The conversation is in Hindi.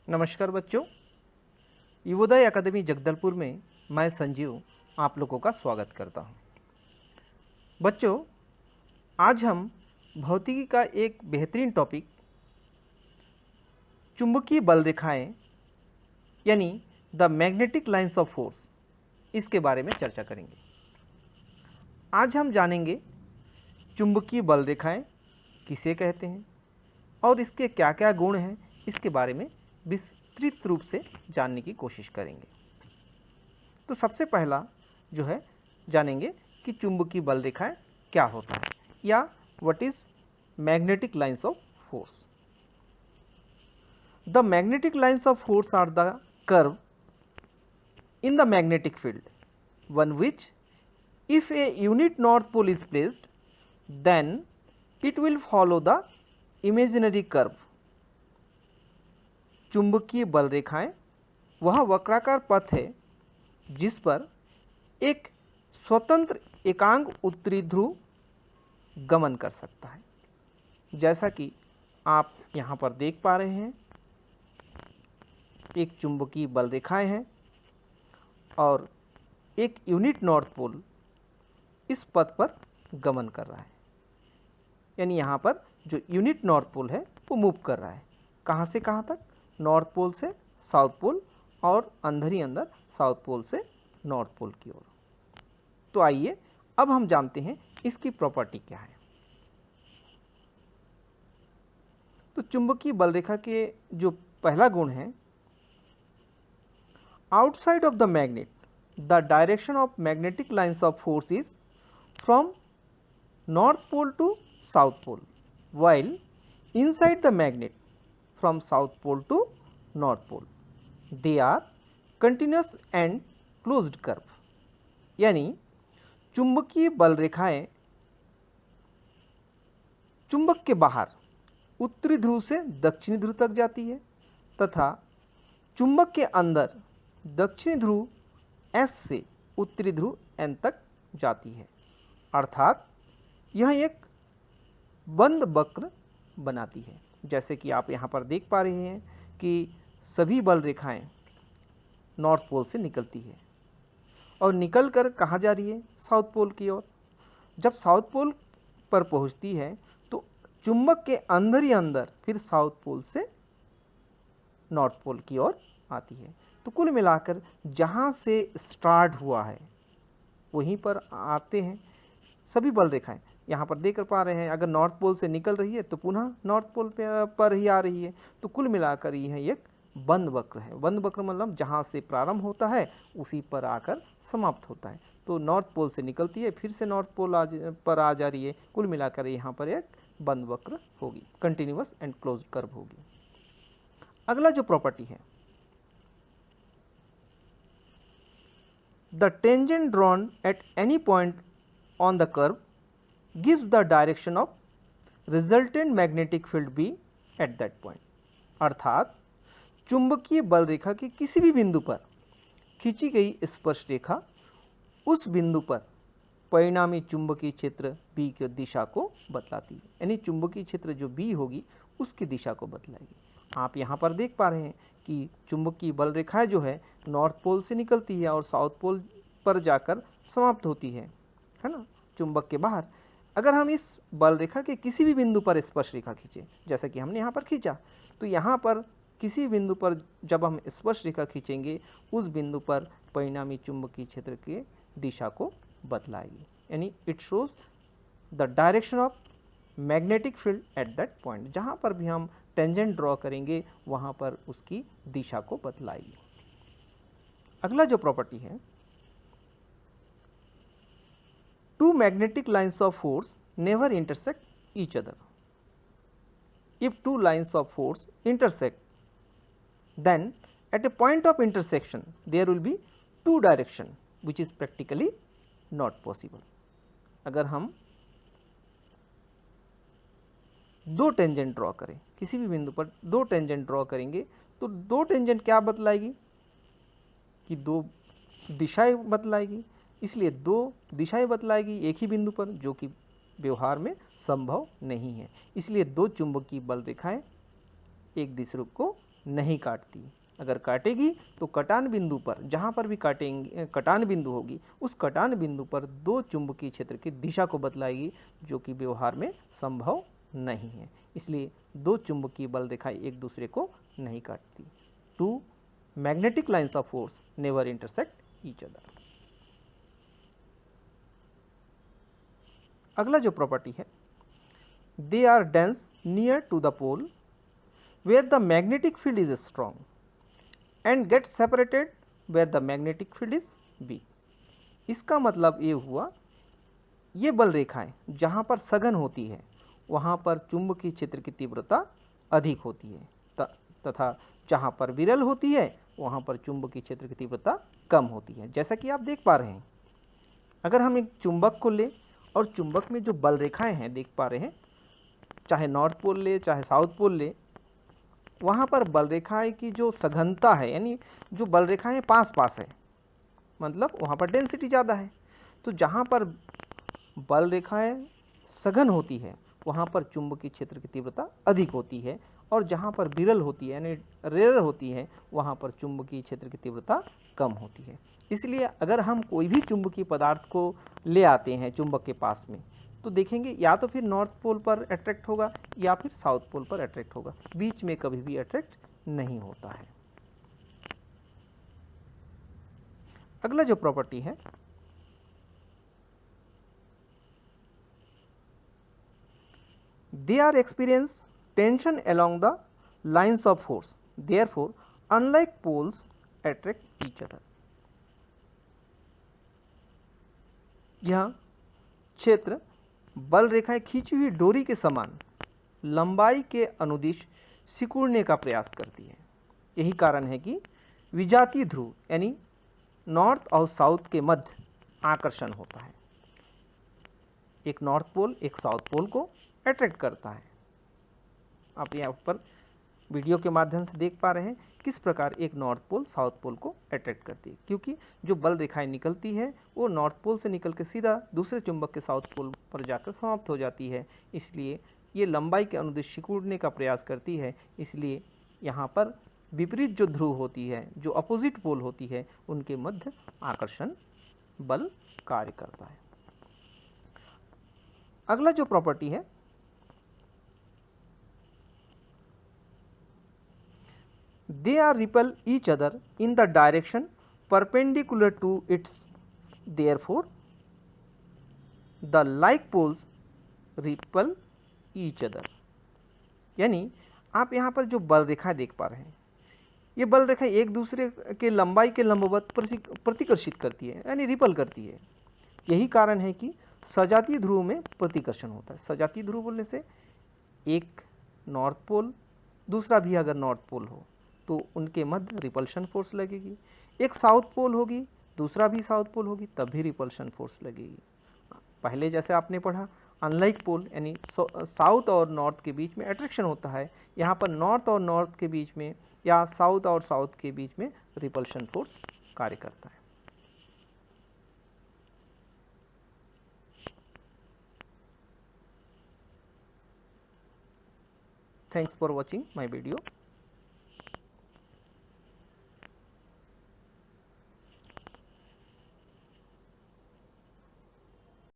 नमस्कार बच्चों, युवोदय अकादमी जगदलपुर में मैं संजीव आप लोगों का स्वागत करता हूं। बच्चों, आज हम भौतिकी का एक बेहतरीन टॉपिक चुंबकीय बल रेखाएं यानी the magnetic lines of force इसके बारे में चर्चा करेंगे। आज हम जानेंगे चुंबकीय बल रेखाएं किसे कहते हैं और इसके क्या क्या गुण हैं, इसके बारे में विस्तृत रूप से जानने की कोशिश करेंगे। तो सबसे पहला जो है जानेंगे कि चुंबकीय बल रेखाएं क्या होता है या what is magnetic lines of force. The magnetic lines of force are the curve in the magnetic field one which if a unit north pole is placed, then it will follow the imaginary curve. चुंबकीय बल रेखाएं वह वक्राकार पथ है जिस पर एक स्वतंत्र एकांक उत्तरी ध्रुव गमन कर सकता है। जैसा कि आप यहाँ पर देख पा रहे हैं, एक चुंबकीय बल रेखाएं हैं और एक यूनिट नॉर्थ पोल इस पथ पर गमन कर रहा है। यानी यहाँ पर जो यूनिट नॉर्थ पोल है वो मूव कर रहा है। कहाँ से कहाँ तक? नॉर्थ पोल से साउथ पोल और अंदर ही अंदर साउथ पोल से नॉर्थ पोल की ओर। तो आइए अब हम जानते हैं इसकी प्रॉपर्टी क्या है। तो चुंबकीय बल रेखा के जो पहला गुण है, outside of the magnet the direction of magnetic lines of force is from north pole to south pole, while inside the magnet from south pole to north pole they are continuous and closed curve। यानी चुंबकीय बल रेखाएं चुंबक के बाहर उत्तरी ध्रुव से दक्षिणी ध्रुव तक जाती है तथा चुंबक के अंदर दक्षिणी ध्रुव S से उत्तरी ध्रुव N तक जाती है। अर्थात यह एक बंद वक्र बनाती है। जैसे कि आप यहाँ पर देख पा रहे हैं कि सभी बल रेखाएं नॉर्थ पोल से निकलती है और निकल कर कहाँ जा रही है? साउथ पोल की ओर। जब साउथ पोल पर पहुँचती है तो चुंबक के अंदर ही अंदर फिर साउथ पोल से नॉर्थ पोल की ओर आती है। तो कुल मिलाकर जहाँ से स्टार्ट हुआ है वहीं पर आते हैं सभी बल रेखाएं। यहाँ पर देख पा रहे हैं, अगर नॉर्थ पोल से निकल रही है तो पुनः नॉर्थ पोल पर ही आ रही है। तो कुल मिलाकर यह एक बंद वक्र है। बंद वक्र मतलब जहाँ से प्रारंभ होता है उसी पर आकर समाप्त होता है। तो नॉर्थ पोल से निकलती है फिर से नॉर्थ पोल पर आ जा रही है। कुल मिलाकर यहाँ पर एक बंद वक्र होगी, कंटिन्यूअस एंड क्लोज्ड कर्व होगी। अगला जो प्रॉपर्टी है, the tangent drawn at any point on the curve gives the direction of resultant magnetic field B at that point। अर्थात चुंबकीय बल रेखा के किसी भी बिंदु पर खींची गई स्पर्श रेखा उस बिंदु पर परिणामी चुंबकीय क्षेत्र B की दिशा को बतलाती है। यानी चुंबकीय क्षेत्र जो B होगी उसकी दिशा को बतलाएगी। आप यहाँ पर देख पा रहे हैं कि चुंबकीय बल रेखाएं जो है नॉर्थ पोल से निकलती है और साउथ पोल पर जाकर समाप्त होती है ना, चुंबक के बाहर। अगर हम इस बल रेखा के किसी भी बिंदु पर स्पर्श रेखा खींचे, जैसा कि हमने यहाँ पर खींचा, तो यहाँ पर किसी बिंदु पर जब हम स्पर्श रेखा खींचेंगे उस बिंदु पर परिणामी चुंबकीय क्षेत्र की दिशा को बतलाएगी। यानी it shows the direction of magnetic field at that point. जहाँ पर भी हम टेंजेंट ड्रॉ करेंगे वहाँ पर उसकी दिशा को बतलाएगी। अगला जो प्रॉपर्टी है, two magnetic lines of force never intersect each other. If two lines of force intersect, then at a point of intersection there will be two direction which is practically not possible। अगर हम दो टेंजेंट ड्रॉ करें, किसी भी बिंदु पर दो टेंजेंट ड्रॉ करेंगे तो दो टेंजेंट क्या बतलाएगी कि दो दिशाएं बतलाएगी। इसलिए दो दिशाएं बतलाएगी एक ही बिंदु पर, जो कि व्यवहार में संभव नहीं है। इसलिए दो चुंबकीय बल रेखाएं एक दूसरे को नहीं काटती। अगर काटेगी तो कटान बिंदु पर, जहाँ पर भी काटेंगे कटान बिंदु होगी, उस कटान बिंदु पर दो चुंबकीय क्षेत्र की दिशा को बदलाएगी, जो कि व्यवहार में संभव नहीं है। इसलिए दो चुंबकीय बल रेखाएं एक दूसरे को नहीं काटती। 2 magnetic lines of force never intersect each other. अगला जो प्रॉपर्टी है, they are dense near to the pole where the magnetic field is strong and get separated where the magnetic field is weak. इसका मतलब ये हुआ, ये बल रेखाएं जहाँ पर सघन होती है वहाँ पर चुंबकीय क्षेत्र की तीव्रता अधिक होती है, तथा जहाँ पर विरल होती है वहाँ पर चुंबकीय क्षेत्र की तीव्रता कम होती है। जैसा कि आप देख पा रहे हैं, अगर हम एक चुंबक को ले और चुंबक में जो बल रेखाएं हैं देख पा रहे हैं, चाहे नॉर्थ पोल ले चाहे साउथ पोल ले, वहाँ पर बल रेखाएं की जो सघनता है, यानी जो बल रेखाएं पास पास है, मतलब वहाँ पर डेंसिटी ज़्यादा है। तो जहाँ पर बल रेखाएं सघन होती है वहाँ पर चुंबकीय क्षेत्र की तीव्रता अधिक होती है, और जहाँ पर विरल होती है यानी रेयर होती है वहाँ पर चुंबकीय क्षेत्र की तीव्रता कम होती है। इसलिए अगर हम कोई भी चुंबकीय पदार्थ को ले आते हैं चुंबक के पास में, तो देखेंगे या तो फिर नॉर्थ पोल पर अट्रैक्ट होगा या फिर साउथ पोल पर अट्रैक्ट होगा, बीच में कभी भी अट्रैक्ट नहीं होता है। अगला जो प्रॉपर्टी है, they are experience tension along the lines of force, therefore unlike poles attract each other। यह क्षेत्र बल रेखाएं खींची हुई डोरी के समान लंबाई के अनुदिश सिकुड़ने का प्रयास करती है। यही कारण है कि विजातीय ध्रुव यानी नॉर्थ और साउथ के मध्य आकर्षण होता है। एक नॉर्थ पोल एक साउथ पोल को अट्रैक्ट करता है। आप यहाँ पर वीडियो के माध्यम से देख पा रहे हैं किस प्रकार एक नॉर्थ पोल साउथ पोल को अट्रैक्ट करती है, क्योंकि जो बल रेखाएं निकलती है वो नॉर्थ पोल से निकल के सीधा दूसरे चुंबक के साउथ पोल पर जाकर समाप्त हो जाती है। इसलिए ये लंबाई के अनुदिश सिकुड़ने का प्रयास करती है। इसलिए यहाँ पर विपरीत जो ध्रुव होती है, जो अपोजिट पोल होती है, उनके मध्य आकर्षण बल कार्य करता है। अगला जो प्रॉपर्टी है, they are repel each other in the direction perpendicular to its, therefore the like poles repel each other। यानी आप यहाँ पर जो बल रेखा देख पा रहे हैं, ये बल रेखा एक दूसरे के लंबाई के लंबवत प्रतिकर्षित करती है, यानी रिपल करती है। यही कारण है कि सजातीय ध्रुव में प्रतिकर्षण होता है। सजातीय ध्रुव बोलने से एक नॉर्थ पोल दूसरा भी अगर नॉर्थ पोल हो तो उनके मध्य रिपल्शन फोर्स लगेगी। एक साउथ पोल होगी दूसरा भी साउथ पोल होगी तब भी रिपल्शन फोर्स लगेगी। पहले जैसे आपने पढ़ा अनलाइक पोल यानी साउथ और नॉर्थ के बीच में अट्रैक्शन होता है, यहाँ पर नॉर्थ और नॉर्थ के बीच में या साउथ और साउथ के बीच में रिपल्शन फोर्स कार्य करता है। Thanks for watching my video.